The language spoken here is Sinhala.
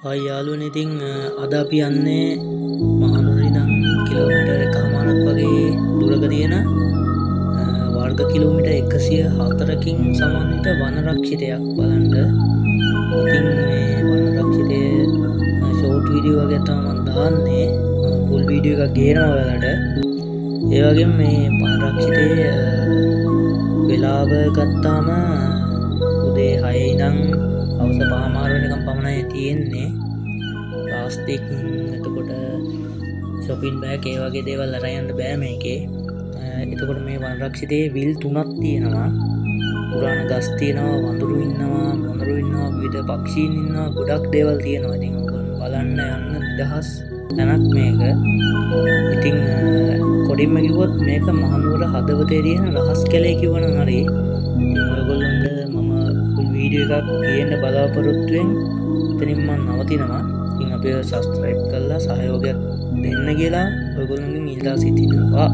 හයි යාළුවනේ ඉතින් අද අපි යන්නේ මහනුවර ඉඳන් කිලෝමීටර් 1කමාරක් වගේ දුරක තියෙන වර්ග කිලෝමීටර් 104කින් සමන්විත වනරක්ෂිතයක් බලන්න. ඉතින් මේ වනරක්ෂිතයේ ෂෝට් වීඩියෝ වගේ තමයි මම දාන්නේ. ෆුල් වීඩියෝ එකක් ගේනවා ඔයාලට. ඒ වගේම මේ වනරක්ෂිතයේ වෙලාව ගත්තාම උදේ 6 ඉඳන් හවස 5:00 වෙනකම් පමණයි තියෙන්නේ. ප්ලාස්ටික් එතකොට shopping bag ඒ වගේ දේවල් අරන් යන්න බෑ මේකේ. එතකොට මේ වනරක්ෂිතයේ විල් 3ක් තියෙනවා. පුරාණ ගස් තියෙනවා, වඳුරු ඉන්නවා, මොණරු ඉන්නවා, විවිධ පක්ෂීන් ඉන්නවා, ගොඩක් දේවල් තියෙනවා. ඉතින් ඔයගොල්ලෝ බලන්න යන්න නිදහස් තැනක් මේක. ඉතින් කොඩින්ම කිව්වොත් මේක මහනුවර හදවතේ තියෙන රහස් කැලේ කිව්වනම් හරි. ඉතින් ඔයගොල්ලන්ට මම ෆුල් වීඩියෝ එකක් ගේන්න බලාපොරොත්තුෙන් එතනින් මම නවතිනවා. ඉතින් අපිව සබ්ස්ක්‍රයිබ් කරලා සහයෝගයක් දෙන්න කියලා ඔයගොල්ලන්ගෙන් ඉල්ලා සිටිනවා.